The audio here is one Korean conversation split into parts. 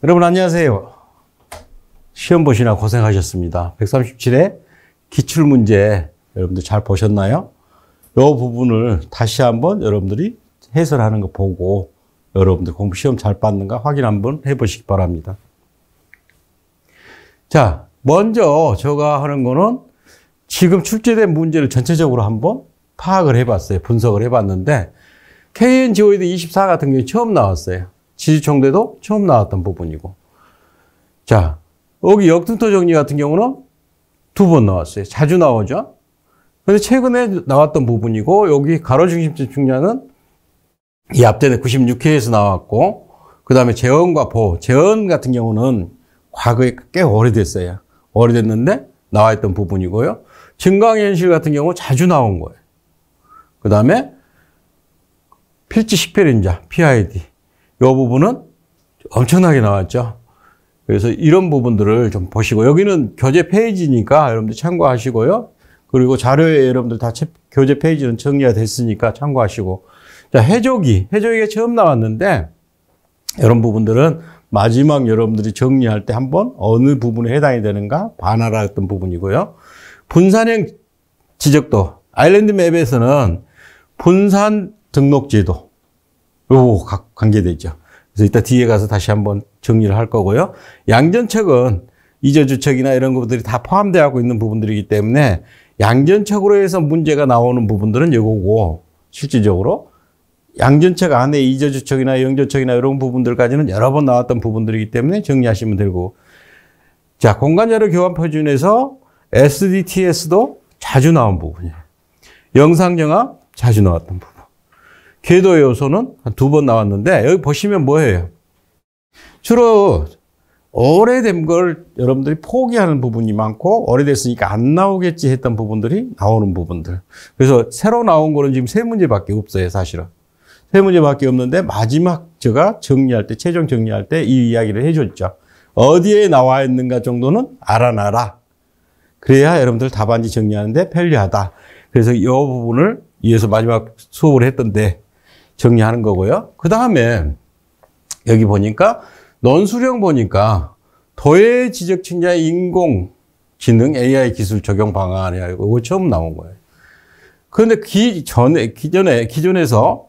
여러분 안녕하세요. 시험 보시나 고생하셨습니다. 137회 기출문제 여러분들 잘 보셨나요? 이 부분을 다시 한번 여러분들이 해설하는 거 보고 여러분들 공부 시험 잘 봤는가 확인 한번 해보시기 바랍니다. 자, 먼저 제가 하는 거는 지금 출제된 문제를 전체적으로 한번 파악을 해봤어요. 분석을 해봤는데 KNGOED 24 같은 경우에 처음 나왔어요. 지지총대도 처음 나왔던 부분이고. 자, 여기 역등토 정리 같은 경우는 2번 나왔어요. 자주 나오죠. 그런데 최근에 나왔던 부분이고, 여기 가로중심점 충량은 이 앞전에 96회에서 나왔고, 그 다음에 재원과 보, 재원 같은 경우는 과거에 꽤 오래됐어요. 오래됐는데 나와 있던 부분이고요. 증강현실 같은 경우 자주 나온 거예요. 그 다음에 필지 식별인자, PID. 이 부분은 엄청나게 나왔죠. 그래서 이런 부분들을 좀 보시고, 여기는 교재 페이지니까 여러분들 참고하시고요. 그리고 자료에 여러분들 다 교재 페이지는 정리가 됐으니까 참고하시고. 자, 해조기가 처음 나왔는데, 이런 부분들은 마지막 여러분들이 정리할 때 한번 어느 부분에 해당이 되는가 반알았던 부분이고요. 분산형 지적도, 아일랜드 맵에서는 분산 등록제도, 요거 관계되죠. 그래서 이따 뒤에 가서 다시 한번 정리를 할 거고요. 양전척은 이저주척이나 이런 것들이 다 포함되어 있는 부분들이기 때문에 양전척으로 해서 문제가 나오는 부분들은 이거고, 실질적으로 양전척 안에 이저주척이나 영전척이나 이런 부분들까지는 여러 번 나왔던 부분들이기 때문에 정리하시면 되고. 자, 공간자료 교환 표준에서 SDTS도 자주 나온 부분이에요. 영상정합 자주 나왔던 부분. 궤도 요소는 한 2번 나왔는데, 여기 보시면 뭐예요? 주로 오래된 걸 여러분들이 포기하는 부분이 많고, 오래됐으니까 안 나오겠지 했던 부분들이 나오는 부분들. 그래서 새로 나온 거는 지금 3문제밖에 없어요, 사실은. 3문제밖에 없는데, 마지막 제가 정리할 때, 최종 정리할 때 이 이야기를 해줬죠. 어디에 나와 있는가 정도는 알아놔라. 그래야 여러분들 답안지 정리하는데 편리하다. 그래서 이 부분을 위해서 마지막 수업을 했던데, 정리하는 거고요. 그 다음에 여기 보니까 논술형 보니까 도해 지적 측량의 인공지능 AI 기술 적용 방안이라고 이거 처음 나온 거예요. 그런데 기존에서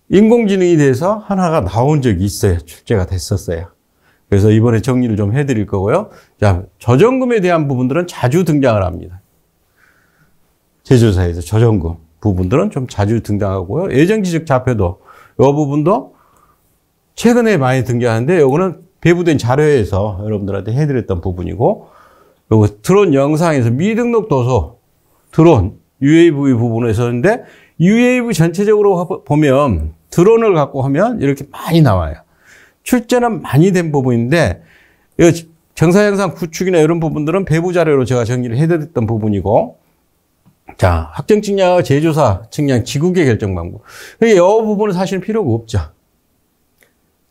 인공지능에 대해서 하나가 나온 적이 있어요. 출제가 됐었어요. 그래서 이번에 정리를 좀 해드릴 거고요. 자, 저점금에 대한 부분들은 자주 등장을 합니다. 제조사에서 저점금 부분들은 좀 자주 등장하고요. 예정지적 좌표도 이 부분도 최근에 많이 등장하는데, 이거는 배부된 자료에서 여러분들한테 해드렸던 부분이고, 요거 드론 영상에서 미등록 도서 드론 UAV 부분에서인데, UAV 전체적으로 보면 드론을 갖고 하면 이렇게 많이 나와요. 출제는 많이 된 부분인데, 정사영상 구축이나 이런 부분들은 배부 자료로 제가 정리를 해드렸던 부분이고, 자, 확정 측량과 제조사 측량 지국의 결정 방법. 이 부분은 사실 필요가 없죠.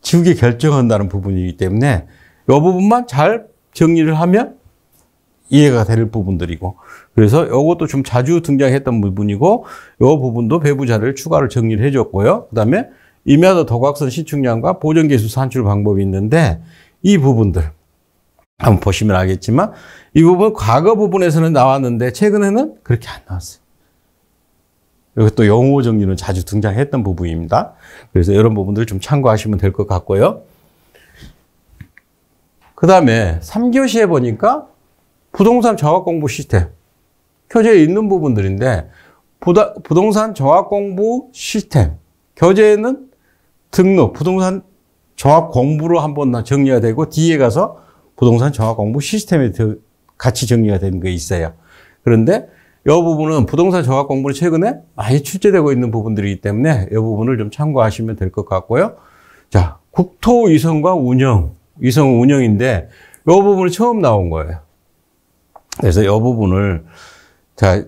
지국이 결정한다는 부분이기 때문에 이 부분만 잘 정리를 하면 이해가 될 부분들이고, 그래서 이것도 좀 자주 등장했던 부분이고, 이 부분도 배부 자료를 추가로 정리를 해줬고요. 그 다음에 임야도 도각선 시측량과 보정계수 산출 방법이 있는데, 이 부분들 한번 보시면 알겠지만, 이 부분 과거 부분에서는 나왔는데 최근에는 그렇게 안 나왔어요. 여기 또 용어 정리는 자주 등장했던 부분입니다. 그래서 이런 부분들 좀 참고하시면 될 것 같고요. 그 다음에 3교시에 보니까 부동산 정확 공부 시스템. 교재에 있는 부분들인데, 부동산 정확 공부 시스템. 교재에는 등록, 부동산 정확 공부로 한번 정리가 되고, 뒤에 가서 부동산 정확 공부 시스템에 같이 정리가 되는 게 있어요. 그런데 이 부분은 부동산 정확 공부는 최근에 많이 출제되고 있는 부분들이기 때문에 이 부분을 좀 참고하시면 될 것 같고요. 자, 국토 위성과 운영, 위성 운영인데 이 부분이 처음 나온 거예요. 그래서 이 부분을 자,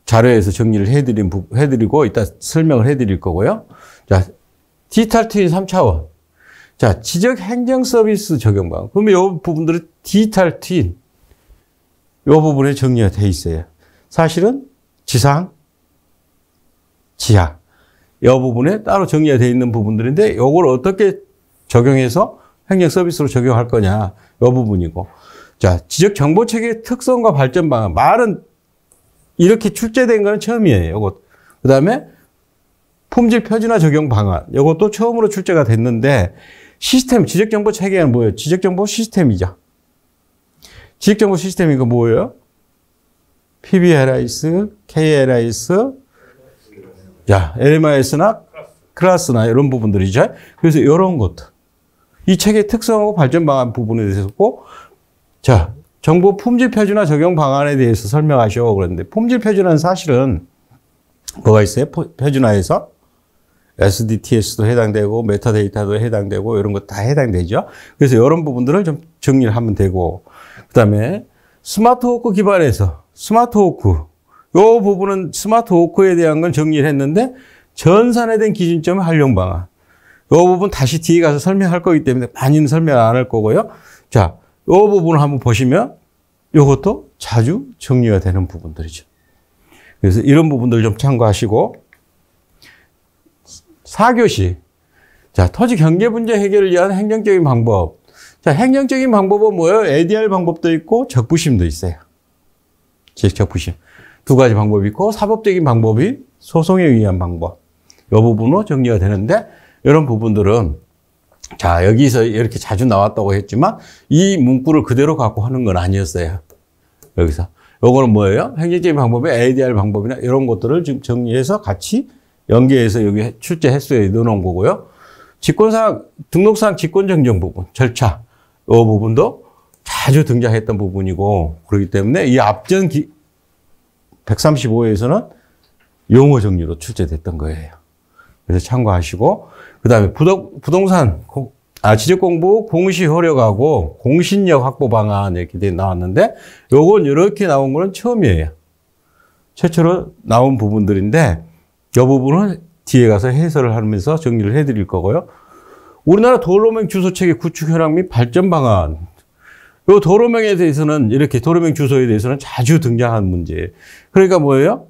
자료에서 정리를 해드리고 이따 설명을 해드릴 거고요. 자, 디지털 트윈 3차원. 자, 지적 행정 서비스 적용 방법. 그러면 이 부분들은 디지털 트윈. 이 부분에 정리가 돼 있어요. 사실은 지상, 지하. 이 부분에 따로 정리가 되어 있는 부분들인데, 이걸 어떻게 적용해서 행정 서비스로 적용할 거냐, 이 부분이고. 자, 지적 정보 체계의 특성과 발전 방안. 말은 이렇게 출제된 건 처음이에요. 요것. 그 다음에 품질 표준화 적용 방안. 요것도 처음으로 출제가 됐는데, 시스템, 지적 정보 체계는 뭐예요? 지적 정보 시스템이죠. 지적 정보 시스템이 이거 뭐예요? PBLIS, KLIS, 자, LMIS나 클래스나 이런 부분들이죠. 그래서 이런 것들. 이 책의 특성하고 발전 방안 부분에 대해서고, 자, 정보 품질 표준화 적용 방안에 대해서 설명하시오 그랬는데, 품질 표준화는 사실은 뭐가 있어요? 표준화에서 SDTS도 해당되고, 메타데이터도 해당되고, 이런 거 다 해당되죠. 그래서 이런 부분들을 좀 정리를 하면 되고, 그 다음에 스마트워크 기반에서 스마트워크, 요 부분은 스마트워크에 대한 건 정리를 했는데, 전산화된 기준점 활용 방안. 요 부분 다시 뒤에 가서 설명할 거기 때문에 많이는 설명 안 할 거고요. 자, 요 부분을 한번 보시면 요것도 자주 정리가 되는 부분들이죠. 그래서 이런 부분들 좀 참고하시고, 4교시. 자, 토지 경계 문제 해결을 위한 행정적인 방법. 자, 행정적인 방법은 뭐예요? ADR 방법도 있고 적부심도 있어요. 적부심. 두 가지 방법이 있고, 사법적인 방법이 소송에 의한 방법. 이 부분으로 정리가 되는데, 이런 부분들은, 자, 여기서 이렇게 자주 나왔다고 했지만, 이 문구를 그대로 갖고 하는 건 아니었어요. 여기서. 요거는 뭐예요? 행정적인 방법의 ADR 방법이나 이런 것들을 지금 정리해서 같이 연계해서 여기 출제 횟수에 넣어놓은 거고요. 직권상, 등록상 직권정정 부분, 절차. 이 부분도 자주 등장했던 부분이고, 그렇기 때문에 이 앞전 135회에서는 용어 정리로 출제됐던 거예요. 그래서 참고하시고, 그 다음에 부동산, 지적공부 공시 효력하고 공신력 확보 방안 이렇게 나왔는데, 요건 이렇게 나온 거는 처음이에요. 최초로 나온 부분들인데, 이 부분은 뒤에 가서 해설을 하면서 정리를 해드릴 거고요. 우리나라 도로명 주소체계 구축 현황 및 발전 방안. 요 도로명에 대해서는 이렇게 도로명 주소에 대해서는 자주 등장하는 문제예요. 그러니까 뭐예요?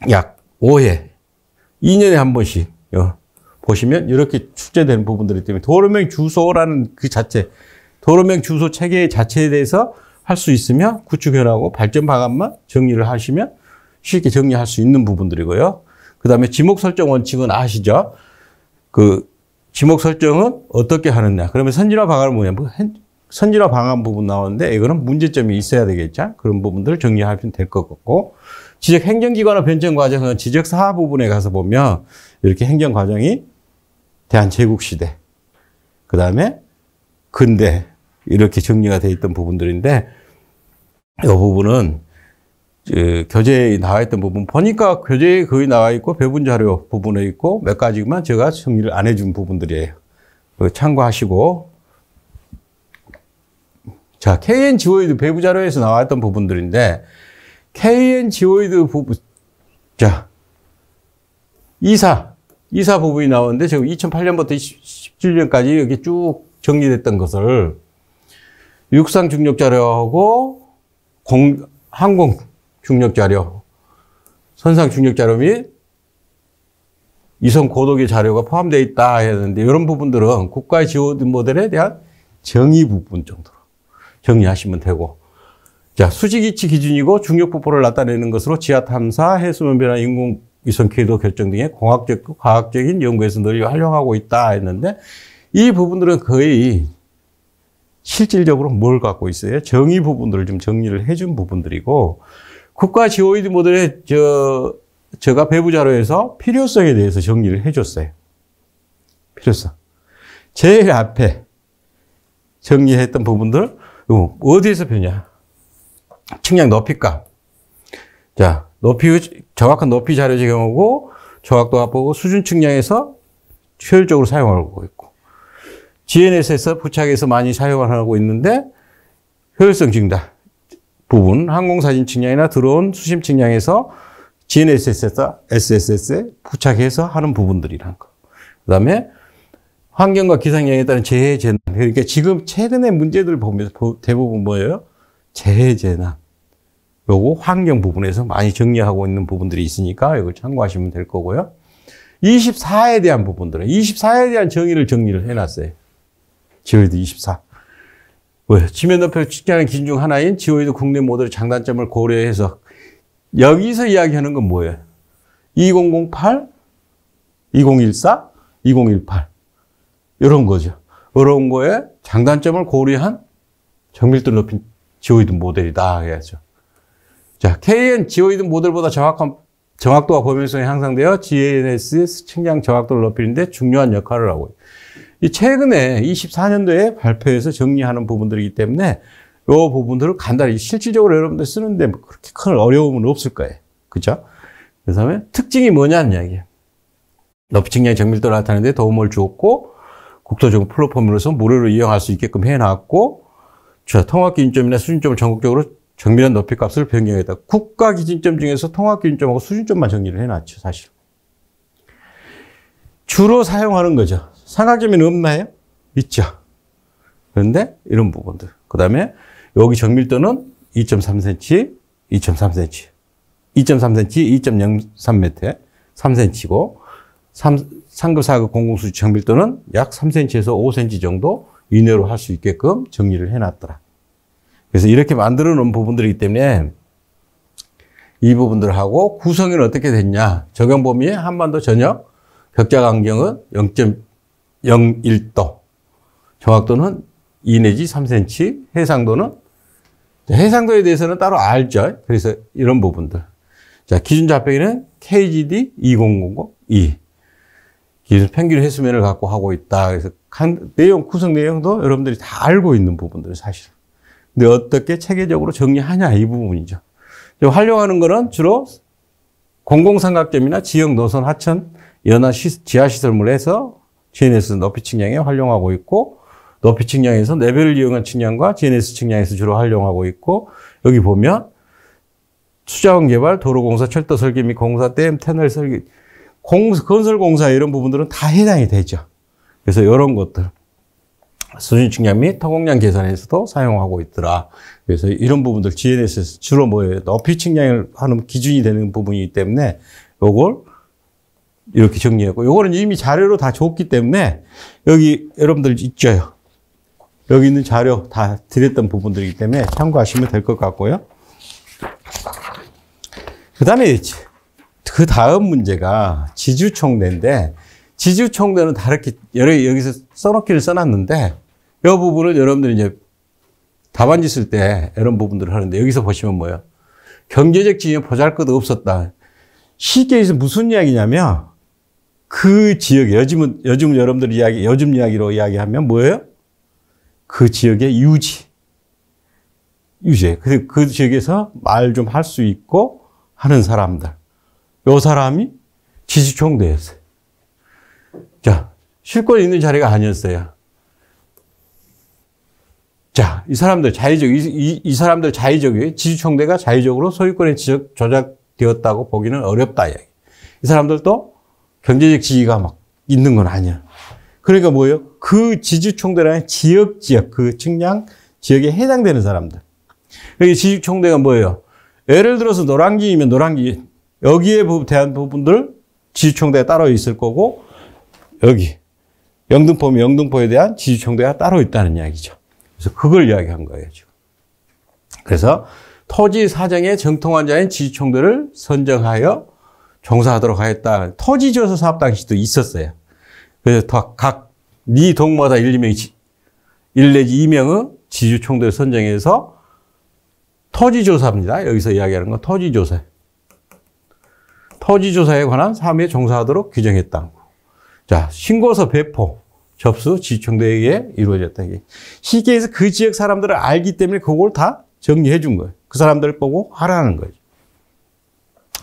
약 5회, 2년에 한 번씩 보시면 이렇게 출제되는 부분들이기 때문에 도로명 주소라는 그 자체, 도로명 주소 체계 자체에 대해서 할 수 있으면 구축 현황하고 발전 방안만 정리를 하시면 쉽게 정리할 수 있는 부분들이고요. 그 다음에 지목 설정 원칙은 아시죠? 그 지목 설정은 어떻게 하느냐. 그러면 선진화 방안은 뭐냐면, 선진화 방안 부분 나오는데, 이거는 문제점이 있어야 되겠죠? 그런 부분들을 정리하면 될 것 같고, 지적 행정기관의 변遷 과정은 지적 사화 부분에 가서 보면, 이렇게 행정 과정이 대한제국시대, 그 다음에 근대, 이렇게 정리가 되어 있던 부분들인데, 이 부분은 교재에 나와 있던 부분 보니까 교재에 거의 나와 있고 배분 자료 부분에 있고 몇 가지만 제가 정리를 안 해준 부분들이에요. 참고하시고, 자, KNGOID 배부 자료에서 나왔던 부분들인데, KNGOID 부분, 자, 이사 부분이 나오는데 지금 2008년부터 17년까지 여기 쭉 정리됐던 것을 육상 중력 자료하고 항공 중력 자료, 선상 중력 자료 및 이성 고도계 자료가 포함되어 있다 했는데, 이런 부분들은 국가의 GOD 모델에 대한 정의 부분 정도로 정리하시면 되고, 자, 수직 이치 기준이고 중력 부포를 나타내는 것으로 지하 탐사, 해수면 변화, 인공 위성 궤도 결정 등의 공학적, 과학적인 연구에서 널리 활용하고 있다 했는데, 이 부분들은 거의 실질적으로 뭘 갖고 있어요? 정의 부분들을 좀 정리를 해준 부분들이고, 국가 GOD 모델에 제가 배부 자료에서 필요성에 대해서 정리를 해줬어요. 필요성. 제일 앞에 정리했던 부분들, 어디에서 펴냐? 측량 높이값. 자, 정확한 높이 자료 적용하고, 정확도가 보고, 수준 측량에서 효율적으로 사용하고 있고, GNSS 부착해서 많이 사용하고 있는데, 효율성 증다 부분, 항공사진 측량이나 드론 수심 측량에서 GNSS에서 SSS에 부착해서 하는 부분들이라는 거. 그 다음에 환경과 기상량에 따른 재해 재난. 그러니까 지금 최근의 문제들 보면 대부분 뭐예요? 재해 재난. 요거 환경 부분에서 많이 정리하고 있는 부분들이 있으니까 이걸 참고하시면 될 거고요. 24에 대한 부분들은 24에 대한 정의를 해놨어요. 지오이드 24. 왜? 지면 높이를 측정하는 기준 중 하나인 지오이드 국내 모델의 장단점을 고려해서 여기서 이야기하는 건 뭐예요? 2008, 2014, 2018 이런 거죠. 이런 거에 장단점을 고려한 정밀도 높인 지오이드 모델이다 해야죠. 자, KN 지오이드 모델보다 정확도와 범용성이 향상되어 GNS의 측량 정확도를 높이는데 중요한 역할을 하고 있어요. 이 최근에 24년도에 발표해서 정리하는 부분들이기 때문에 이 부분들을 간단히 실질적으로 여러분들 쓰는데 그렇게 큰 어려움은 없을 거예요. 그죠? 그래서 특징이 뭐냐는 이야기예요. 높이 측량 정밀도를 나타내는 데 도움을 주었고 국토정보 플랫폼으로서 무료로 이용할 수 있게끔 해놨고 통합 기준점이나 수준점을 전국적으로 정밀한 높이 값을 변경했다. 국가 기준점 중에서 통합 기준점하고 수준점만 정리를 해놨죠. 사실. 주로 사용하는 거죠. 삼각점에는 없나요? 있죠. 그런데 이런 부분들. 그 다음에 여기 정밀도는 2.3cm, 2.3cm, 2.3cm, 2.03m, 3cm고 상급 4급 공공수지 정밀도는 약 3cm에서 5cm 정도 이내로 할 수 있게끔 정리를 해놨더라. 그래서 이렇게 만들어 놓은 부분들이기 때문에 이 부분들하고 구성은 어떻게 됐냐. 적용 범위에 한반도 전역, 격자 간격은 0.01도, 정확도는 2 내지 3cm, 해상도에 대해서는 따로 알죠. 그래서 이런 부분들. 자, 기준 좌표기는 KGD 2000-2. 기준 평균 해수면을 갖고 하고 있다. 그래서 구성 내용도 여러분들이 다 알고 있는 부분들 사실. 근데 어떻게 체계적으로 정리하냐 이 부분이죠. 활용하는 거는 주로 공공삼각점이나 지역 노선 하천 연화 지하시설물에서 GNS 높이 측량에 활용하고 있고 높이 측량에서 레벨을 이용한 측량과 GNS 측량에서 주로 활용하고 있고 여기 보면 수자원 개발, 도로공사, 철도 설계 및 공사, 댐, 터널 설계, 건설공사 이런 부분들은 다 해당이 되죠. 그래서 이런 것들 수준 측량 및 토공량 계산에서도 사용하고 있더라. 그래서 이런 부분들 GNS에서 주로 뭐예요? 높이 측량을 하는 기준이 되는 부분이기 때문에 요걸 이렇게 정리했고 요거는 이미 자료로 다 줬기 때문에 여기 여러분들 있죠. 여기 있는 자료 다 드렸던 부분들이기 때문에 참고하시면 될 것 같고요. 그 다음 문제가 지주총대인데 지주총대는 다르게 여기서 써놓기를 써놨는데 이 부분은 여러분들이 이제 답안지 쓸 때 이런 부분들을 하는데 여기서 보시면 뭐예요? 경제적 지위는 보잘것도 없었다. 쉽게 해서 무슨 이야기냐면 그 지역에 요즘 여러분들 요즘 이야기로 이야기하면 뭐예요? 그 지역의 유지. 그 지역에서 말 좀 할 수 있고 하는 사람들. 요 사람이 지주총대였어요. 자, 실권 있는 자리가 아니었어요. 자, 이 사람들 자의적이에요. 지주총대가 자의적으로 소유권에 조작되었다고 보기는 어렵다. 이 사람들도 경제적 지위가 막 있는 건 아니야. 그러니까 뭐예요? 그 지주총대라는 그 측량 지역에 해당되는 사람들. 여기 지주총대가 뭐예요? 예를 들어서 노량진이면 노량진, 여기에 대한 부분들 지주총대가 따로 있을 거고, 여기 영등포면 영등포에 대한 지주총대가 따로 있다는 이야기죠. 그래서 그걸 이야기한 거예요, 지금. 그래서 토지 사정에 정통한 자인 지주총대를 선정하여 종사하도록 하였다. 토지조사 사업 당시도 있었어요. 그래서 각 동마다 1 내지 2명의 지주총대를 선정해서 토지조사입니다. 여기서 이야기하는 건 토지조사. 토지조사에 관한 사업에 종사하도록 규정했다. 자, 신고서 배포, 접수 지주총대에게 이루어졌다. 쉽게 해서 그 지역 사람들을 알기 때문에 그걸 다 정리해 준 거예요. 그 사람들을 보고 하라는 거죠.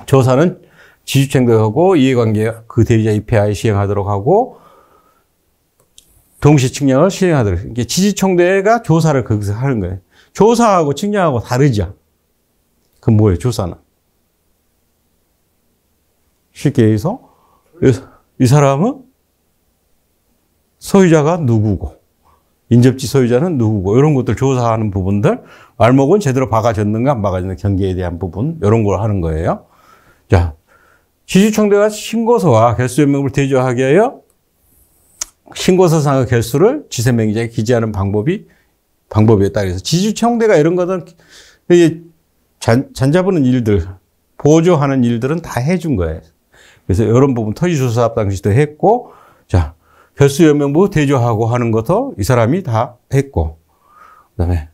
조사는 지주총대하고 이해관계 그 대리자 입회하에 시행하도록 하고 동시 측량을 시행하도록. 이게 지주총대가 조사를 거기서 하는 거예요. 조사하고 측량하고 다르죠. 그럼 뭐예요, 조사는? 쉽게 해서 이 사람은 소유자가 누구고 인접지 소유자는 누구고 이런 것들 조사하는 부분들 말목은 제대로 박아졌는가 안 박아졌는가 경계에 대한 부분 이런 걸 하는 거예요. 자, 지주총대가 신고서와 개수연명을 대조하게 하여 신고서상의 결수를 지세명의자에 기재하는 방법이었다. 그래서 지주청대가 이런 것은 잔잡는 일들, 보조하는 일들은 다 해준 거예요. 그래서 이런 부분 토지조사합 당시도 했고, 자, 결수연명부 대조하고 하는 것도 이 사람이 다 했고, 그 다음에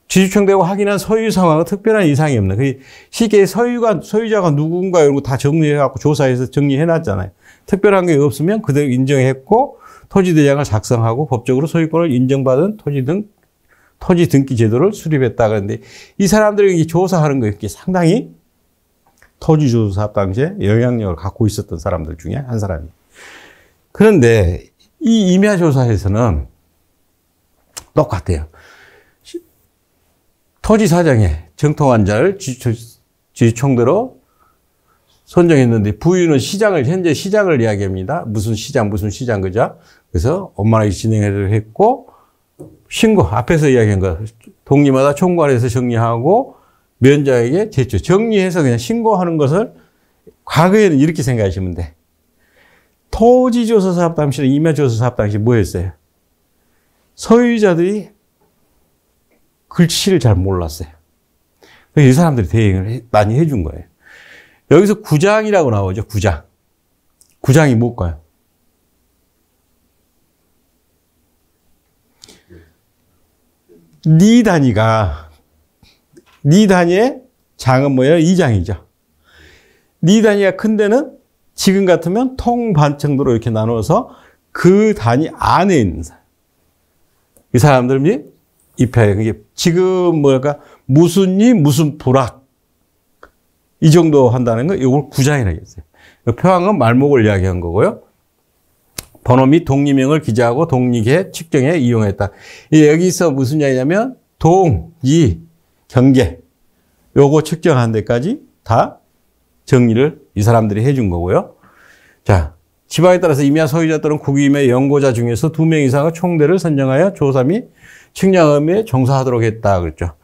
지주청대가 확인한 소유 상황은 특별한 이상이 없는, 그 시계의 소유자가 누군가 이런 거 다 정리해갖고 조사해서 정리해놨잖아요. 특별한 게 없으면 그대로 인정했고, 토지대장을 작성하고 법적으로 소유권을 인정받은 토지 등기 제도를 수립했다. 그런데 이 사람들이 조사하는 거 상당히 토지조사합 당시에 영향력을 갖고 있었던 사람들 중에 한 사람이에요. 그런데 이 임야조사에서는 똑같아요. 토지사장에 정통한 자를 지주청대로 선정했는데 부유는 현재 시장을 이야기합니다. 무슨 시장, 그죠? 그래서 원만하게 진행을 했고, 신고, 앞에서 이야기한 거, 동리마다 총괄해서 정리하고, 면자에게 제출, 정리해서 그냥 신고하는 것을 과거에는 이렇게 생각하시면 돼. 토지조사사업 당시는 임야조사사업 당시 뭐였어요? 소유자들이 글씨를 잘 몰랐어요. 그래서 이 사람들이 대행을 많이 해준 거예요. 여기서 구장이라고 나오죠, 구장. 구장이 뭘까요? 네 단위의 장은 뭐예요? 2장이죠. 네 단위가 큰 데는 지금 같으면 통반청도로 이렇게 나눠서 그 단위 안에 있는 사람. 이 사람들이 입혀요. 그게 지금 무슨 이, 무슨 불악. 이 정도 한다는 거, 이걸 구장이라고 했어요. 표항은 말목을 이야기한 거고요. 번호 및 독리명을 기재하고 독리계 측정에 이용했다. 여기서 무슨 이야기냐면, 이, 경계. 요거 측정한 데까지 다 정리를 이 사람들이 해준 거고요. 자, 지방에 따라서 임야 소유자 또는 국유임야 연고자 중에서 2명 이상의 총대를 선정하여 조사 및 측량 의무에 종사하도록 했다. 그랬죠.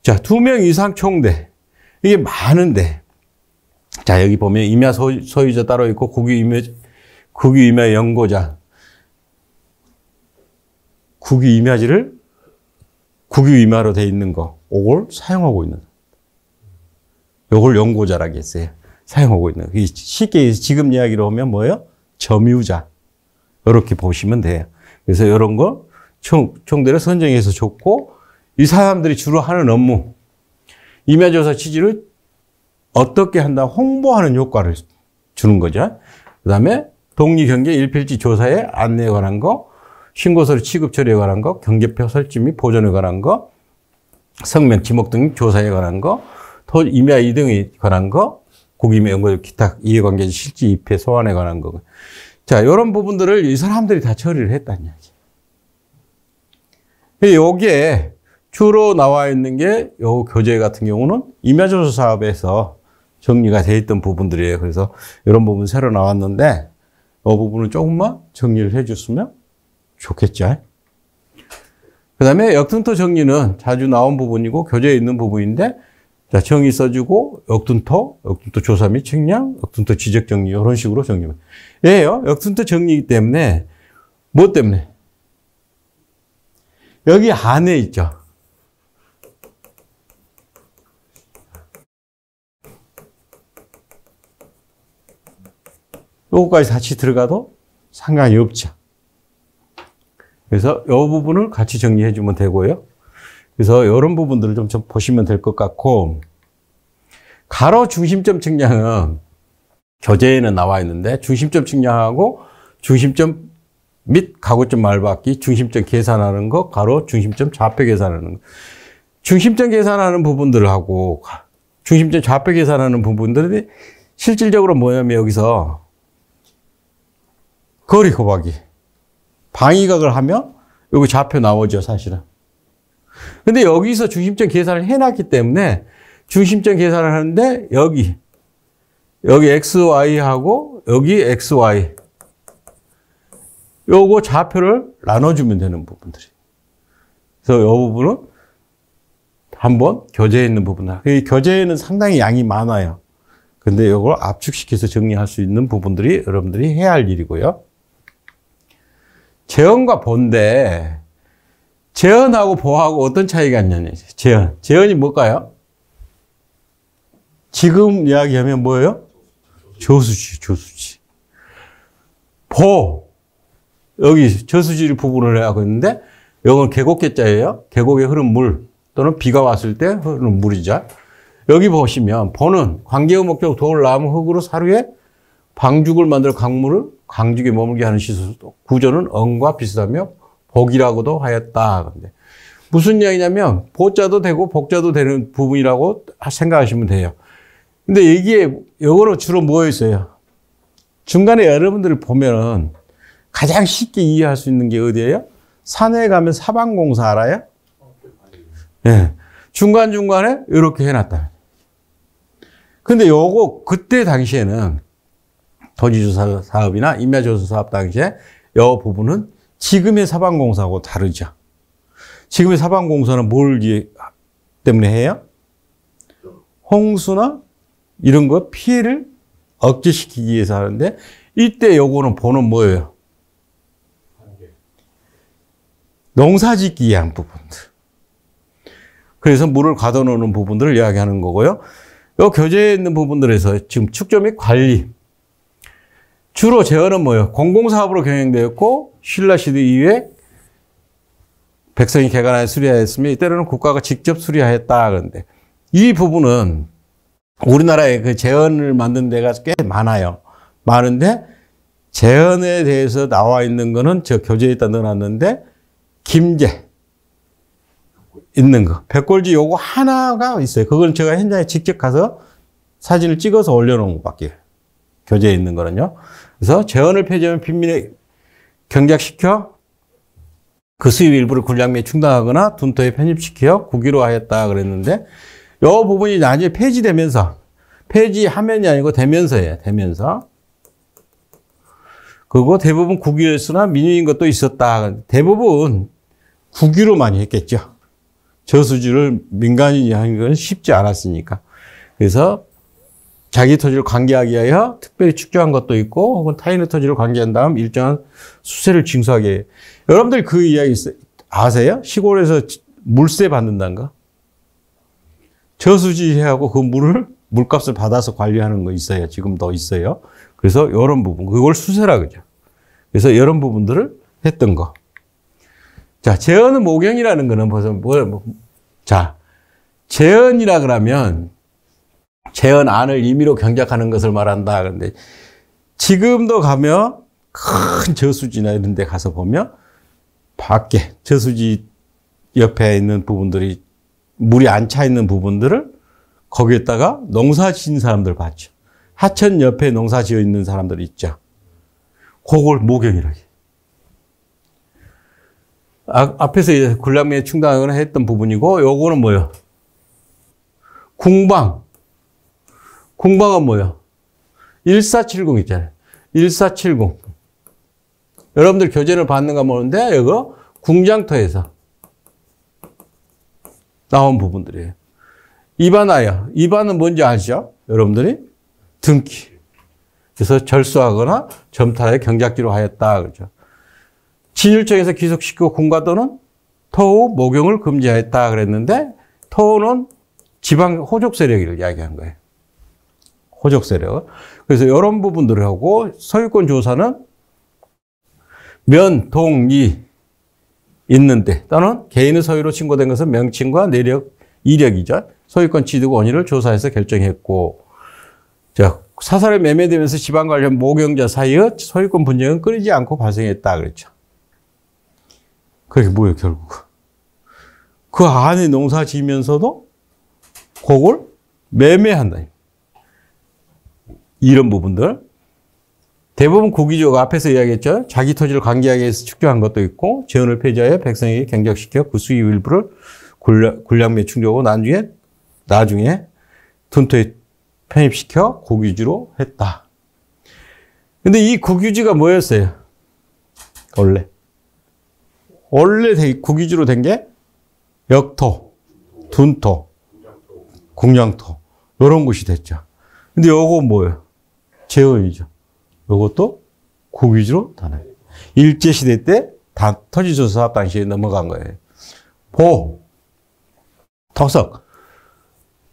자, 2명 이상 총대. 이게 많은데. 자, 여기 보면 임야 소유자 따로 있고 국유임야 연고자. 국유임야지를 국유임야로 돼 있는 거. 이걸 사용하고 있는. 요걸 연고자라고 했어요. 사용하고 있는. 쉽게 지금 이야기로 하면 뭐예요? 점유자. 이렇게 보시면 돼요. 그래서 이런 거 총대를 선정해서 줬고, 이 사람들이 주로 하는 업무, 임야조사 취지를 어떻게 한다 홍보하는 효과를 주는 거죠. 그 다음에 독립경계 일필지 조사에 안내에 관한 거, 신고서류 취급 처리에 관한 거, 경계표 설치 및 보존에 관한 거, 성명, 지목 등 조사에 관한 거, 임야 이등에 관한 거, 국임의 연고 기타 이해관계 실지 입회 소환에 관한 거. 자, 이런 부분들을 이 사람들이 다 처리를 했다는 이야기. 여기에 주로 나와 있는 게 요 교재 같은 경우는 임야조사 사업에서 정리가 되어 있던 부분들이에요. 그래서 이런 부분 새로 나왔는데 이 부분을 조금만 정리를 해 줬으면 좋겠죠. 그 다음에 역등토 정리는 자주 나온 부분이고 교재에 있는 부분인데, 자, 정의 써주고 역등토 조사 및 측량, 역등토 지적 정리 이런 식으로 정리합니다. 예요. 역등토 정리이기 때문에 뭐 때문에? 여기 안에 있죠. 요거까지 같이 들어가도 상관이 없죠. 그래서 이 부분을 같이 정리해 주면 되고요. 그래서 이런 부분들을 좀 보시면 될 것 같고, 가로 중심점 측량은 교재에는 나와 있는데, 중심점 측량하고 중심점 및 가구점 말받기, 중심점 계산하는 거, 가로 중심점 좌표 계산하는 거. 중심점 계산하는 부분들하고 중심점 좌표 계산하는 부분들이 실질적으로 뭐냐면 여기서 거리 곱하기 방위각을 하면 여기 좌표 나오죠, 사실은. 근데 여기서 중심점 계산을 해놨기 때문에 중심점 계산을 하는데 여기 XY하고 여기 XY 요거 좌표를 나눠주면 되는 부분들이. 그래서 이 부분은 한번 교재에 있는 부분들. 이 교재에는 상당히 양이 많아요. 근데 이걸 압축시켜서 정리할 수 있는 부분들이 여러분들이 해야 할 일이고요. 재현과 보인데 재현하고 보하고 어떤 차이가 있냐면 재현이 뭘까요? 지금 이야기하면 뭐예요? 저수지. 보 여기 저수지 부분을 하고 있는데 이건 계곡계자예요. 계곡에 흐른 물 또는 비가 왔을 때 흐르는 물이죠. 여기 보시면 보는 관계의 목적 돌, 나무, 흙으로 사료에 방죽을 만들어 강물을 강죽에 머물게 하는 시설 구조는 언과 비슷하며 복이라고도 하였다. 근데 무슨 이야기냐면 보자도 되고 복자도 되는 부분이라고 생각하시면 돼요. 근데 이게 요거는 주로 뭐였어요? 중간에 여러분들이 보면은 가장 쉽게 이해할 수 있는 게 어디예요? 산에 가면 사방공사 알아요? 네. 중간중간에 이렇게 해놨다. 근데 요거 그때 당시에는 토지조사 사업이나 임야조사 사업 당시에 요 부분은 지금의 사방공사하고 다르죠. 지금의 사방공사는 뭘 때문에 해요? 홍수나 이런 거 피해를 억제시키기 위해서 하는데 이때 요거는 보는 뭐예요? 농사짓기 위한 부분들. 그래서 물을 가둬놓는 부분들을 이야기하는 거고요. 요 교재에 있는 부분들에서 지금 축조 및 관리. 주로 재원은 뭐예요? 공공사업으로 경영되었고 신라시대 이후에 백성이 개간하여 수리하였으며 이때는 국가가 직접 수리하였다. 그런데 이 부분은 우리나라에 그 재원을 만든 데가 꽤 많아요. 많은데 재원에 대해서 나와 있는 거는 저 교재에다 넣어놨는데 김제 있는 거. 백골지 요거 하나가 있어요. 그건 제가 현장에 직접 가서 사진을 찍어서 올려놓은 것밖에 교재에 있는 거는요. 그래서 재원을 폐지하면 빈민에 경작시켜 그 수입 일부를 군량미에 충당하거나 둔토에 편입시켜 국유로 하였다 그랬는데 요 부분이 나중에 폐지되면서 폐지하면이 아니고 되면서예요. 되면서. 그리고 대부분 국유였으나 민유인 것도 있었다. 대부분 국유로 많이 했겠죠. 저수지를 민간인이 하는 건 쉽지 않았으니까. 그래서 자기 토지를 관계하기 위하여 특별히 축조한 것도 있고 혹은 타인의 토지를 관계한 다음 일정한 수세를 징수하게 해요. 여러분들 그 이야기 아세요? 시골에서 물세 받는다는 거? 저수지하고 그 물을 물값을 받아서 관리하는 거 있어요. 지금도 있어요. 그래서 이런 부분, 그걸 수세라 그러죠. 그래서 이런 부분들을 했던 거. 자, 재헌은 모경이라는 거는 벌써 자, 재헌이라 그러면 재헌 안을 임의로 경작하는 것을 말한다. 그런데 지금도 가면 큰 저수지나 이런 데 가서 보면 밖에 저수지 옆에 있는 부분들이 물이 안 차 있는 부분들을 거기에다가 농사 지은 사람들 봤죠. 하천 옆에 농사 지어 있는 사람들 있죠. 그걸 모경이라고 해요. 앞에서 군량미에 충당하거나 했던 부분이고, 요거는 뭐예요? 궁방. 궁방은 뭐예요? 1470 있잖아요. 1470. 여러분들 교재를 봤는가 모르는데, 이거 궁장터에서 나온 부분들이에요. 이반하여. 이반은 뭔지 아시죠? 여러분들이? 등기. 그래서 절수하거나 점탈하여 경작지로 하였다. 그렇죠. 진율청에서 귀속시키고 군가도는 토우 모경을 금지하였다 그랬는데 토우는 지방 호족 세력을 이야기한 거예요. 호족 세력. 그래서 이런 부분들을 하고 소유권 조사는 면, 동, 이 있는데 또는 개인의 소유로 신고된 것은 명칭과 내력, 이력이죠. 소유권 취득 원인을 조사해서 결정했고 자, 사설에 매매되면서 지방 관련 모경자 사이의 소유권 분쟁은 끊이지 않고 발생했다 그랬죠. 그게 뭐예요, 결국? 그 안에 농사 지으면서도 그걸 매매한다. 이런 부분들. 대부분 국유지가 앞에서 이야기했죠. 자기 토지를 관계하기 위해서 축조한 것도 있고, 재헌을 폐지하여 백성에게 경작시켜 그 수입 일부를 군량미에 충족하고 나중에 둔토에 편입시켜 국유지로 했다. 근데 이 국유지가 뭐였어요? 원래 국유지로 된 게 역토, 둔토, 궁량토 이런 곳이 됐죠. 근데 요거 뭐예요? 재원이죠. 요것도 국유지로 다 나요. 일제시대 때 다 토지조사업 당시에 넘어간 거예요. 보, 토석,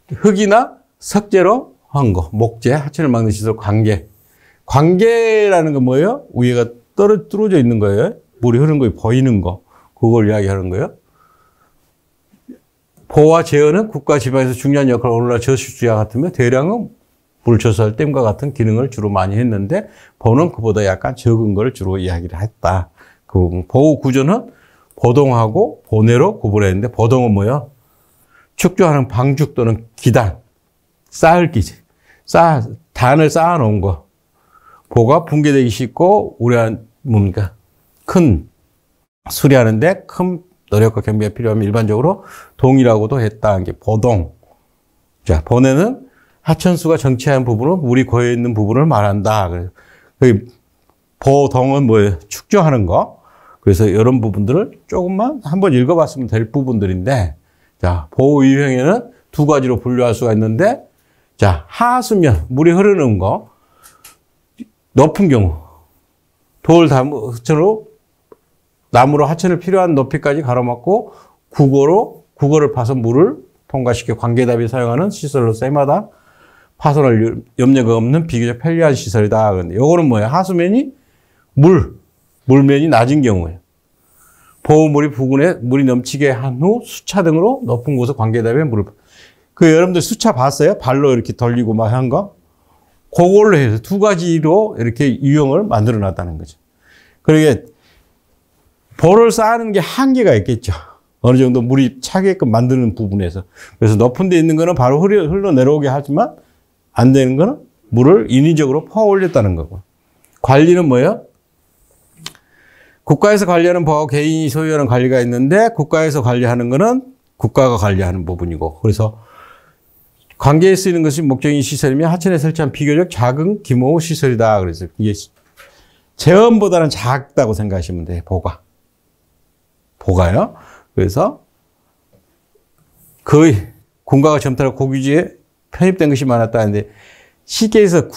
흙이나 석재로 한 거, 목재, 하천을 막는 시설, 관계. 관계라는 건 뭐예요? 위에가 뚫어져 있는 거예요. 물이 흐르는 거 보이는 거. 그걸 이야기하는 거예요. 보와 제어는 국가 지방에서 중요한 역할을 오늘날 저수지와 같으며 대량은 물 조설 댐과 같은 기능을 주로 많이 했는데 보는 그보다 약간 적은 걸 주로 이야기를 했다. 그 보호 구조는 보동하고 보내로 구분했는데 보동은 뭐예요? 축조하는 방죽 또는 기단, 쌓을기지. 단을 쌓아 놓은 거. 보가 붕괴되기 쉽고 우려한 뭡니까? 큰 수리하는데 큰 노력과 경비가 필요하면 일반적으로 동이라고도 했다. 이게 보동. 자, 보내는 하천수가 정체한 부분은 물이 고여 있는 부분을 말한다. 그 보동은 뭐예요? 축조하는 거. 그래서 이런 부분들을 조금만 한번 읽어봤으면 될 부분들인데, 자, 보호 유형에는 두 가지로 분류할 수가 있는데, 자, 하수면, 물이 흐르는 거, 높은 경우, 하천으로, 나무로 하천을 필요한 높이까지 가로막고, 국어를 파서 물을 통과시켜 관계답이 사용하는 시설로서 해마다 파손할 염려가 없는 비교적 편리한 시설이다. 그런데 요거는 뭐예요? 하수면이 물면이 낮은 경우예요. 보호물이 부근에 물이 넘치게 한 후 수차 등으로 높은 곳에 관계답에 물을. 여러분들 수차 봤어요? 발로 이렇게 돌리고 막 한 거? 그걸로 해서 두 가지로 이렇게 유형을 만들어 놨다는 거죠. 그러게, 보를 쌓는 게 한계가 있겠죠. 어느 정도 물이 차게끔 만드는 부분에서. 그래서 높은 데 있는 거는 바로 흘러내려오게 하지만 안 되는 거는 물을 인위적으로 퍼 올렸다는 거고. 관리는 뭐예요? 국가에서 관리하는 보호하고 개인이 소유하는 관리가 있는데 국가에서 관리하는 거는 국가가 관리하는 부분이고. 그래서 관계에 쓰이는 것이 목적인 시설이면 하천에 설치한 비교적 작은 규모 시설이다. 그래서 이게 재원보다는 작다고 생각하시면 돼요. 보가요. 그래서 거의 군가가 점토라 고규지에 편입된 것이 많았다는데 쉽게 해서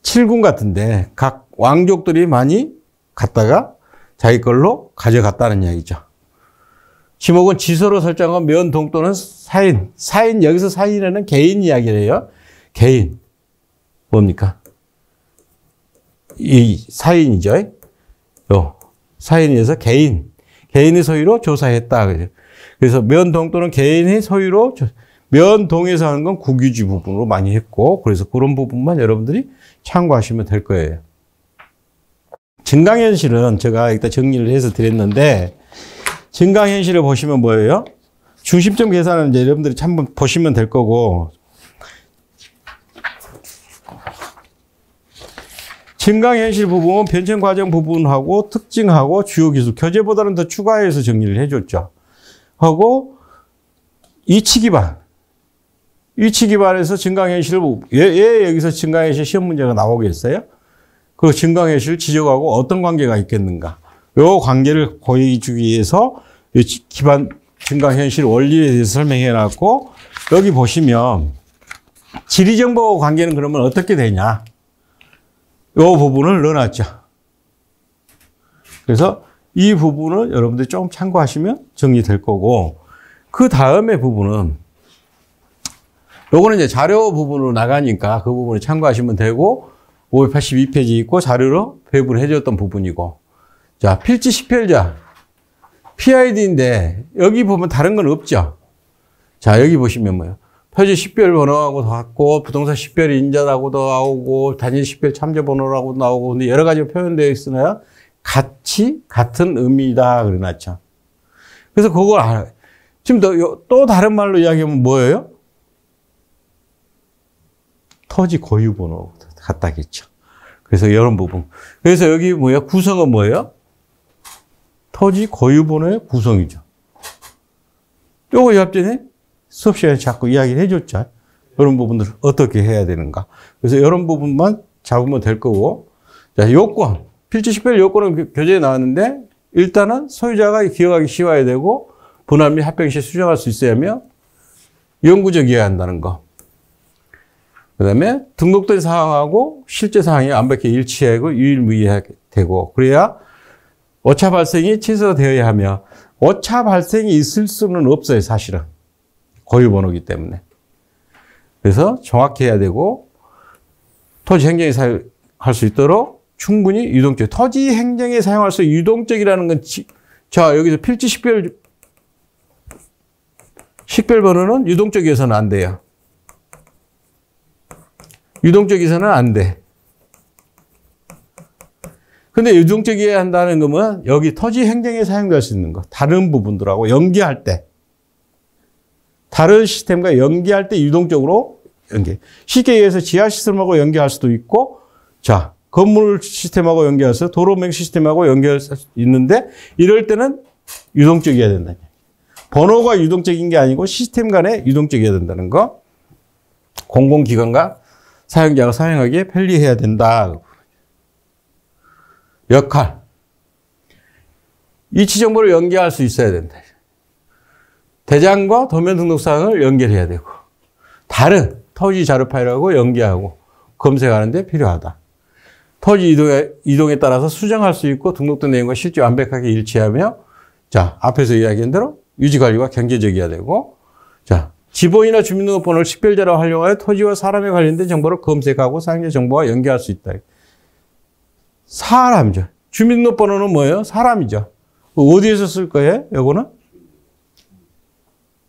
칠군 같은데 각 왕족들이 많이 갖다가 자기 걸로 가져갔다는 이야기죠. 지목은 지서로 설정한 면, 동 또는 사인. 여기서 사인에는 개인 이야기를 해요. 개인. 뭡니까? 이 사인이죠. 사인에서 개인의 소유로 조사했다. 그래서 면, 동 또는 개인의 소유로, 면, 동에서 하는 건 국유지 부분으로 많이 했고, 그래서 그런 부분만 여러분들이 참고하시면 될 거예요. 증강현실은 제가 일단 정리를 해서 드렸는데, 증강현실을 보시면 뭐예요? 중심점 계산은 이제 여러분들이 한번 보시면 될 거고, 증강현실 부분은 변천 과정 부분하고 특징하고 주요 기술, 교재보다는 더 추가해서 정리를 해줬죠. 하고, 이치 기반에서 증강현실을, 왜 여기서 증강현실 시험 문제가 나오겠어요? 그 증강현실을 지적하고 어떤 관계가 있겠는가. 요 관계를 보여주기 위해서 기반 증강현실 원리에 대해서 설명해 놨고, 여기 보시면 지리정보 관계는 그러면 어떻게 되냐. 요 부분을 넣어놨죠. 그래서 이 부분을 여러분들이 좀 참고하시면 정리될 거고, 그 다음에 부분은, 요거는 이제 자료 부분으로 나가니까 그 부분을 참고하시면 되고, 582페이지 있고 자료로 배분을 해줬던 부분이고, 자, 필지 식별자, PID인데, 여기 보면 다른 건 없죠. 자, 여기 보시면 뭐예요? 표지 식별 번호하고 같고, 부동산 식별 인자라고도 나오고, 단일 식별 참조 번호라고 나오고, 근데 여러 가지로 표현되어 있으나요? 같은 의미다. 그래놨죠. 그래서 그걸 알아요. 지금 또 다른 말로 이야기하면 뭐예요? 토지 고유 번호 같다겠죠. 그래서 이런 부분. 그래서 여기 뭐예요? 구성은 뭐예요? 토지 고유 번호의 구성이죠. 요거 옆전에 수업 시간에 자꾸 이야기를 해줬죠. 이런 부분들을 어떻게 해야 되는가. 그래서 이런 부분만 잡으면 될 거고. 자, 요건. 필지 식별 요건은 교재에 나왔는데, 일단은 소유자가 기억하기 쉬워야 되고, 분할 및 합병 시 수정할 수 있어야 하며, 영구적 이해야 한다는 거. 그다음에 등록된 사항하고 실제 사항이 완벽히 일치하고 유일무이하고 그래야 오차 발생이 취소되어야 하며 오차 발생이 있을 수는 없어요, 사실은. 고유 번호이기 때문에. 그래서 정확히 해야 되고 토지 행정에 사용할 수 있도록 충분히 유동적. 토지 행정에 사용할 수 유동적이라는 건 자, 여기서 필지 식별 번호는 유동적이어서는 안 돼요. 유동적이어서는 안 돼. 근데 유동적이어야 한다는 거면 여기 토지 행정에 사용될 수 있는 거. 다른 부분들하고 연계할 때. 다른 시스템과 연계할 때 유동적으로 연계. 쉽게 얘기해서 지하 시스템하고 연계할 수도 있고, 자, 건물 시스템하고 연계해서 도로명 시스템하고 연결할 수 있는데, 이럴 때는 유동적이어야 된다. 번호가 유동적인 게 아니고 시스템 간에 유동적이어야 된다는 거. 공공기관과 사용자가 사용하기에 편리해야 된다. 역할. 이치 정보를 연계할 수 있어야 된다. 대장과 도면 등록 사항을 연결해야 되고, 다른 토지 자료 파일하고 연계하고 검색하는 데 필요하다. 토지 이동에 따라서 수정할 수 있고 등록된 내용과 실제 완벽하게 일치하며, 자, 앞에서 이야기한 대로 유지관리가 경제적이어야 되고, 자, 지번이나 주민등록번호를 식별자로 활용하여 토지와 사람에 관련된 정보를 검색하고 사용자 정보와 연계할 수 있다. 사람이죠. 주민등록번호는 뭐예요? 사람이죠. 어디에서 쓸 거예요? 요거는?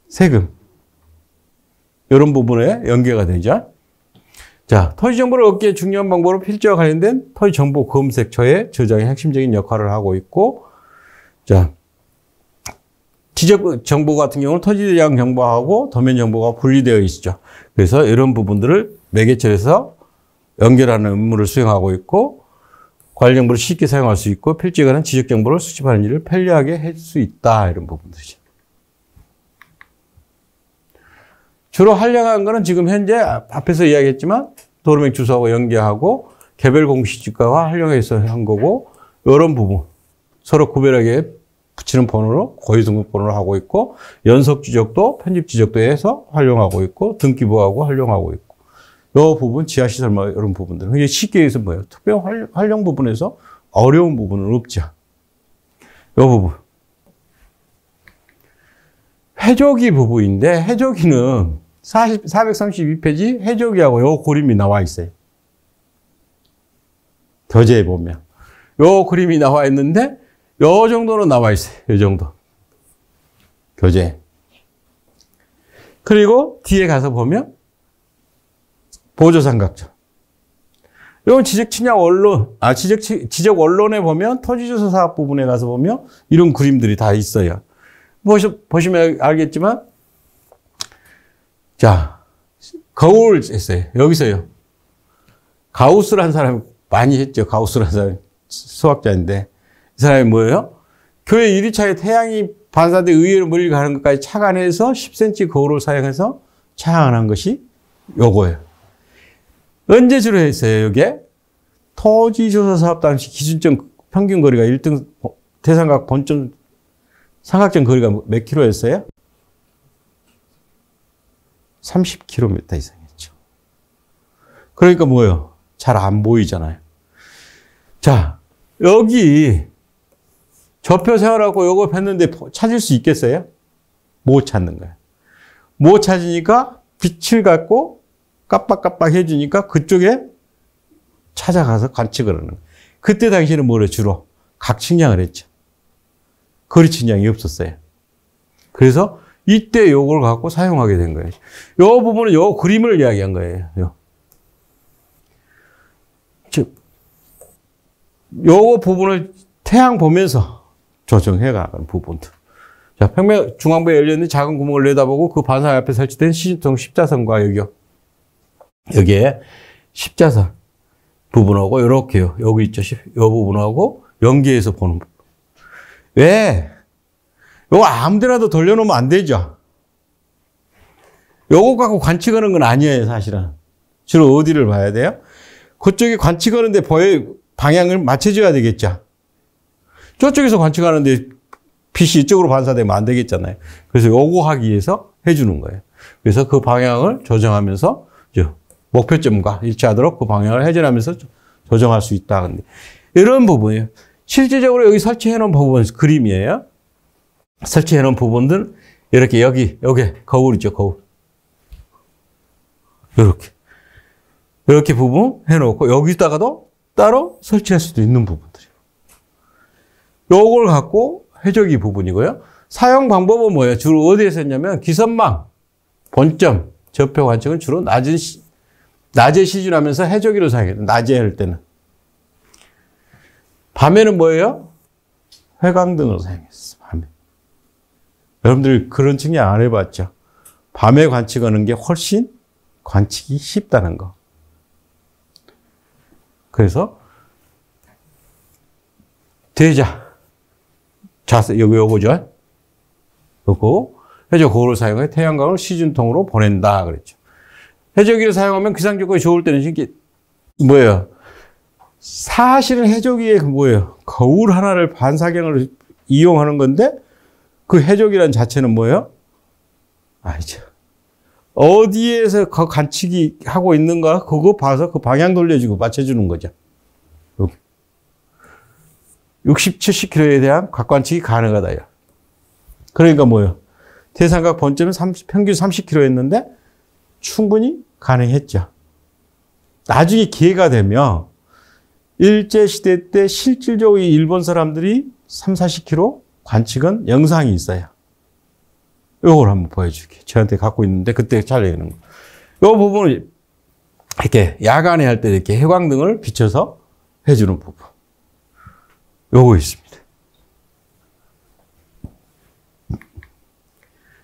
세금. 이런 부분에 연계가 되죠. 자, 토지 정보를 얻기 위해 중요한 방법으로 필지와 관련된 토지 정보 검색처의 저장이 핵심적인 역할을 하고 있고, 자, 지적 정보 같은 경우는 토지 대장 정보하고 도면 정보가 분리되어 있죠. 그래서 이런 부분들을 매개체에서 연결하는 의무를 수행하고 있고, 관리 정보를 쉽게 사용할 수 있고, 필지에 관한 지적 정보를 수집하는 일을 편리하게 할 수 있다. 이런 부분들이죠. 주로 활용한 거는 지금 현재 앞에서 이야기했지만 도로명 주소하고 연계하고 개별 공시지가와 활용해서 한 거고, 이런 부분 서로 구별하게 붙이는 번호로 고유 등록 번호를 하고 있고, 연속 지적도 편집 지적도 해서 활용하고 있고, 등기부하고 활용하고 있고, 이 부분 지하시설 이런 부분들은 이게 쉽게 해서 뭐예요? 특별 활용 부분에서 어려운 부분은 없죠. 이 부분. 해조기 부분인데, 해조기는 432페이지 해조기하고 요 그림이 나와 있어요. 교재에 보면. 요 그림이 나와 있는데, 요 정도는 나와 있어요. 요 정도. 교재. 그리고 뒤에 가서 보면, 보조삼각점. 이건 지적 원론에 보면, 토지조사 사업 부분에 가서 보면, 이런 그림들이 다 있어요. 보시면 알겠지만, 자, 거울 했어요. 여기서요. 가우스라는 사람이 많이 했죠. 가우스라는 사람이 수학자인데. 이 사람이 뭐예요? 교회 유리창에 태양이 반사돼 의외로 멀리 가는 것까지 착안해서 10cm 거울을 사용해서 착안한 것이 요거예요. 언제 주로 했어요, 이게? 토지조사 사업 당시 기준점 평균 거리가 1등 대삼각 본점 삼각점 거리가 몇 킬로였어요? 30km 이상이었죠. 그러니까 뭐예요? 잘 안 보이잖아요. 자, 여기 저표 세워라고 요거 했는데 찾을 수 있겠어요? 못 찾는 거예요. 못 찾으니까 빛을 갖고 깜빡깜빡 해주니까 그쪽에 찾아가서 관측을 하는 거예요. 그때 당시에는 뭐래? 주로 각측량을 했죠. 거리 측량이 없었어요. 그래서 이때 요걸 갖고 사용하게 된 거예요. 요 부분은 요 그림을 이야기한 거예요. 즉, 요 부분을 태양 보면서 조정해 가는 부분들. 자, 평면 중앙부에 열려있는 작은 구멍을 내다보고 그 반사 앞에 설치된 시중통 십자선과 여기에 십자선 부분하고 요렇게요. 여기 있죠. 요 부분하고 연계해서 보는 부분. 왜? 요거 아무데나도 돌려놓으면 안 되죠. 요거 갖고 관측하는 건 아니에요, 사실은. 주로 어디를 봐야 돼요? 그쪽에 관측하는데 방향을 맞춰줘야 되겠죠. 저쪽에서 관측하는데 빛이 이쪽으로 반사되면 안 되겠잖아요. 그래서 요거 하기 위해서 해주는 거예요. 그래서 그 방향을 조정하면서 목표점과 일치하도록 그 방향을 회전하면서 조정할 수 있다. 근데 이런 부분이에요. 실질적으로 여기 설치해 놓은 부분 그림이에요. 설치해 놓은 부분들 이렇게 여기 거울이죠, 거울. 이렇게 부분 해 놓고 여기다가도 따로 설치할 수도 있는 부분들이에요. 요걸 갖고 해저기 부분이고요. 사용 방법은 뭐예요? 주로 어디에서 했냐면 기선망, 본점, 접표 관측은 주로 낮에 시준하면서 해저기로 사용해요. 낮에 할 때는. 밤에는 뭐예요? 회광등으로 사용했어. 밤에. 여러분들 그런 측량 안 해봤죠? 밤에 관측하는 게 훨씬 관측이 쉽다는 거. 그래서 자세 요거죠. 요거 해저 거울을 사용해 태양광을 시준통으로 보낸다 그랬죠. 해저기를 사용하면 기상 조건이 좋을 때는 이게 뭐예요? 사실은 해저기에 뭐예요? 거울 하나를 반사경을 이용하는 건데 그 해저기란 자체는 뭐예요? 아니죠. 어디에서 그 관측이 하고 있는가 그거 봐서 그 방향 돌려주고 맞춰주는 거죠. 60, 70km에 대한 곽관측이 가능하다. 그러니까 뭐예요? 대삼각 본점은 평균 30km였는데 충분히 가능했죠. 나중에 기회가 되면 일제시대 때 실질적으로 일본 사람들이 3, 40km 관측은 영상이 있어요. 요걸 한번 보여줄게요. 저한테 갖고 있는데 그때 촬영하는 거. 요 부분을 이렇게 야간에 할 때 이렇게 해광등을 비춰서 해주는 부분. 요거 있습니다.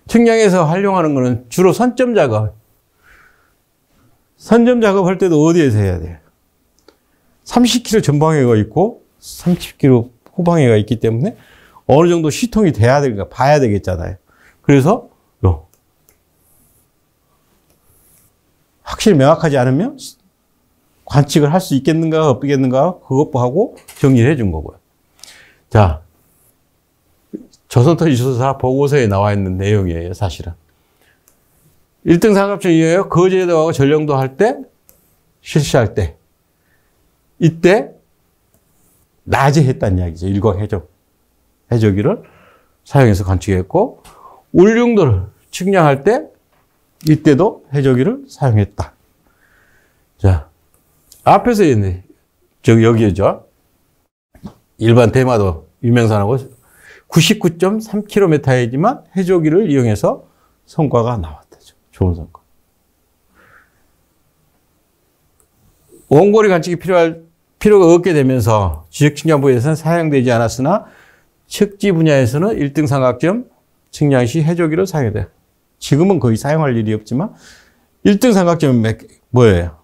측량에서 활용하는 거는 주로 선점 작업. 선점 작업할 때도 어디에서 해야 돼요? 30km 전방에가 있고 30km 후방에가 있기 때문에 어느 정도 시통이 돼야 되니까 봐야 되겠잖아요. 그래서 확실히 명확하지 않으면 관측을 할 수 있겠는가 없겠는가 그것도 하고 정리를 해준 거고요. 자, 조선토지조사 보고서에 나와 있는 내용이에요, 사실은. 1등 상급증이에요. 거제도하고 전령도 할 때, 실시할 때. 이때, 낮에 했다는 이야기죠. 일광 해저기를 사용해서 관측했고, 울릉도를 측량할 때, 이때도 해저기를 사용했다. 자, 앞에서 있네. 여기죠. 일반 대마도 유명산하고 99.3km이지만 해저기를 이용해서 성과가 나왔다죠. 좋은 성과. 원거리 관측이 필요가 없게 되면서 지적 측량 부에서는 사용되지 않았으나 측지 분야에서는 1등 삼각점 측량 시 해저기를 사용해야 돼요. 지금은 거의 사용할 일이 없지만 1등 삼각점은 뭐예요?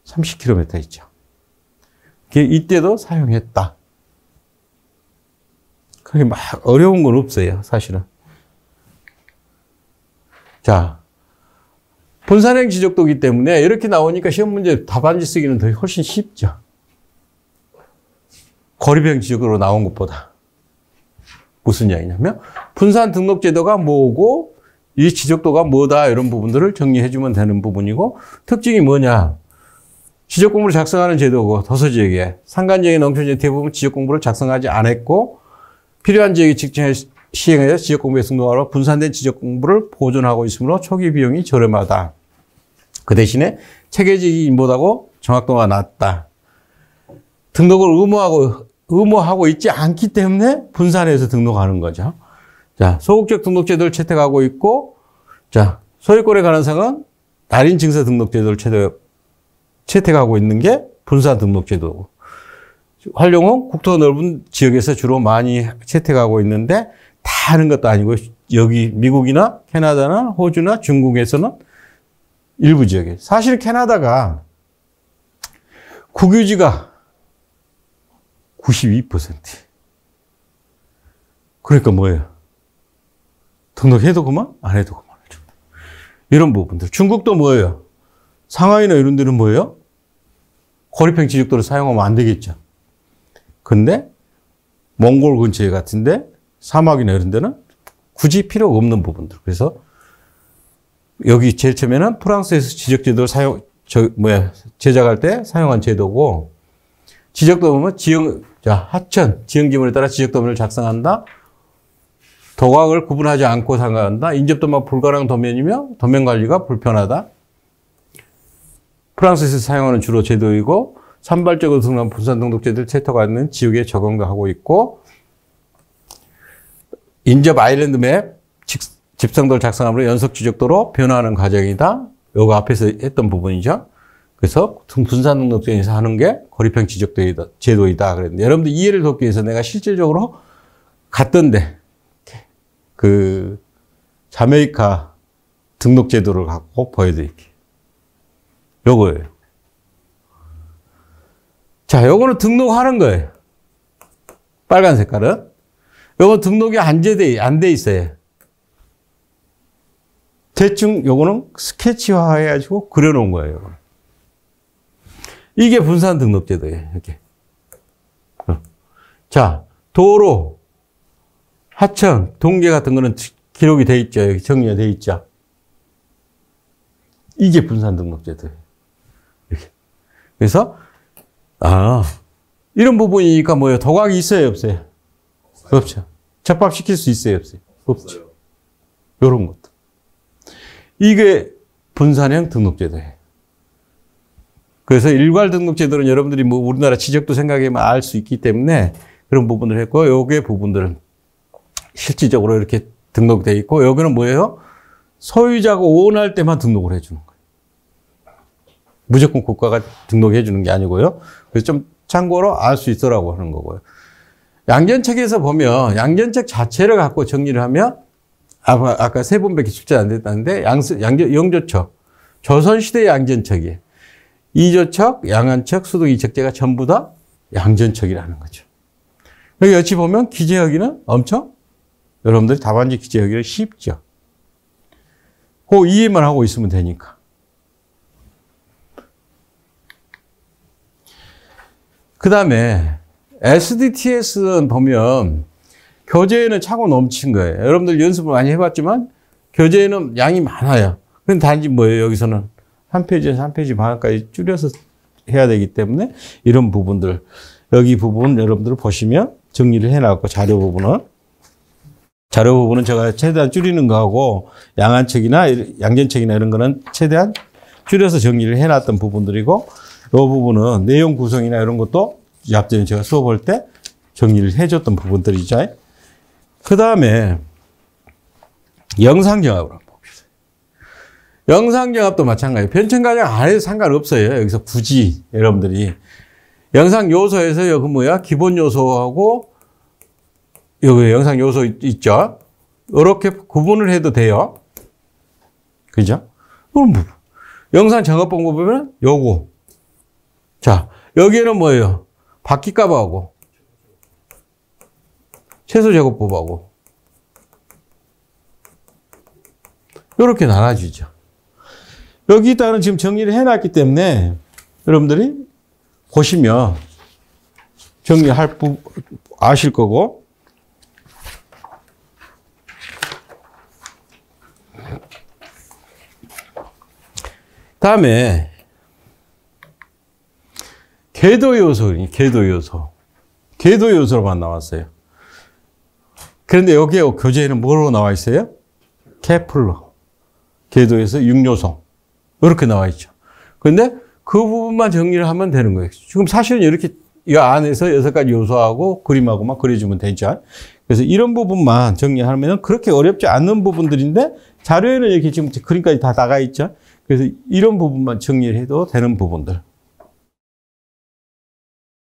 30km 있죠. 이때도 사용했다. 그게 막 어려운 건 없어요, 사실은. 자, 분산행 지적도기 때문에 이렇게 나오니까 시험 문제 답안지 쓰기는 더 훨씬 쉽죠. 거리병 지적으로 나온 것보다. 무슨 이야기냐면 분산 등록 제도가 뭐고 이 지적도가 뭐다 이런 부분들을 정리해 주면 되는 부분이고 특징이 뭐냐. 지적 공부를 작성하는 제도고 도서 지역에 산간 지역의 농촌 지역 대부분 지적 공부를 작성하지 않았고 필요한 지역의 직전에 시행해서 지적 공부에 승동하러 분산된 지적 공부를 보존하고 있으므로 초기 비용이 저렴하다. 그 대신에 체계적이지 못하고 정확도가 낮다. 등록을 의무하고 있지 않기 때문에 분산해서 등록하는 거죠. 자, 소극적 등록 제도를 채택하고 있고, 자, 소유권의 가능성은 날인 증서 등록 제도를 채택하고 있는 게 분산 등록 제도고. 활용은 국토가 넓은 지역에서 주로 많이 채택하고 있는데 다 하는 것도 아니고 여기 미국이나 캐나다나 호주나 중국에서는 일부 지역에. 사실 캐나다가 국유지가 92%. 그러니까 뭐예요? 등록해도 그만, 안 해도 그만하죠. 이런 부분들. 중국도 뭐예요? 상하이나 이런 데는 뭐예요? 거리평 지적도를 사용하면 안 되겠죠. 근데 몽골 근처에 같은데 사막이나 이런 데는 굳이 필요가 없는 부분들. 그래서 여기 제일 처음에는 프랑스에서 지적제도를 제작할 때 사용한 제도고, 지적도면은 하천, 지형지문에 따라 지적도면을 작성한다. 도각을 구분하지 않고 상각한다. 인접도만 불가능 도면이며 도면 관리가 불편하다. 프랑스에서 사용하는 주로 제도이고, 산발적으로 등록한 분산 등록제도를 채택하고 있는 지역에 적용도 하고 있고, 인접 아일랜드 맵, 집성도를 작성함으로 연속 지적도로 변화하는 과정이다. 요거 앞에서 했던 부분이죠. 그래서 분산 등록제에서 하는 게 고립형 지적도이다, 제도이다. 그랬는데, 여러분들 이해를 돕기 위해서 내가 실질적으로 갔던데, 자메이카 등록제도를 갖고 보여드릴게요. 요거예요. 자, 요거는 등록하는 거예요. 빨간 색깔은. 요거 등록이 안 돼 있어요. 대충 요거는 스케치화 해가지고 그려놓은 거예요. 이게 분산 등록제도예요. 이렇게. 자, 도로, 하천, 동계 같은 거는 기록이 돼 있죠. 여기 정리가 돼 있죠. 이게 분산 등록제도예요. 이렇게. 그래서 이런 부분이니까 뭐예요? 도각이 있어요, 없어요? 없죠. 접합시킬 수 있어요, 없어요? 없죠. 요런 것도. 이게 분산형 등록제도예요. 그래서 일괄 등록제도는 여러분들이 뭐 우리나라 지적도 생각하면 알 수 있기 때문에 그런 부분을 했고, 요게 부분들은 실질적으로 이렇게 등록되어 있고, 여기는 뭐예요? 소유자가 오온할 때만 등록을 해주는 거예요. 무조건 국가가 등록해 주는 게 아니고요. 그래서 좀 참고로 알 수 있으라고 하는 거고요. 양전책에서 보면 양전책 자체를 갖고 정리를 하면 아까 세 번밖에 숙제 안 됐다는데 영조척, 조선시대 양전책이에요. 이조척, 양안척, 수동 이척제가 전부 다 양전척이라는 거죠. 여기 어찌 보면 기재하기는 엄청 여러분들이 답안지 기재하기는 쉽죠. 그 이해만 하고 있으면 되니까. 그 다음에 SDTS는 보면 교재에는 차고 넘친 거예요. 여러분들 연습을 많이 해봤지만 교재에는 양이 많아요. 근데 단지 뭐예요? 여기서는 한 페이지에서 한 페이지 반까지 줄여서 해야 되기 때문에 이런 부분들, 여기 부분 여러분들 보시면 정리를 해놨고, 자료 부분은 제가 최대한 줄이는 거하고 양안책이나 양전책이나 이런 거는 최대한 줄여서 정리를 해놨던 부분들이고, 이 부분은 내용 구성이나 이런 것도 앞전에 제가 수업할 때 정리를 해줬던 부분들이죠. 그 다음에 영상정합을 한번 봅시다. 영상정합도 마찬가지예요. 편천가정 안 해도 상관없어요. 여기서 굳이 여러분들이 영상 요소에서 여기 뭐야? 기본 요소하고 여기 영상 요소 있죠? 이렇게 구분을 해도 돼요. 그죠? 그럼 뭐, 영상 작업 방법은 요거. 자, 여기에는 뭐예요? 바퀴값하고 최소 제곱법하고 이렇게 나눠지죠. 여기다는 지금 정리를 해놨기 때문에 여러분들이 보시면 정리할 아실 거고, 다음에 궤도 요소로만 나왔어요. 그런데 여기에 교재에는 뭐로 나와 있어요? 케플러. 궤도에서 6요소. 이렇게 나와 있죠. 그런데 그 부분만 정리를 하면 되는 거예요. 지금 사실은 이렇게 이 안에서 6가지 요소하고 그림하고만 그려주면 되죠. 그래서 이런 부분만 정리하면 그렇게 어렵지 않는 부분들인데, 자료에는 이렇게 지금 그림까지 다 나가 있죠. 그래서 이런 부분만 정리를 해도 되는 부분들.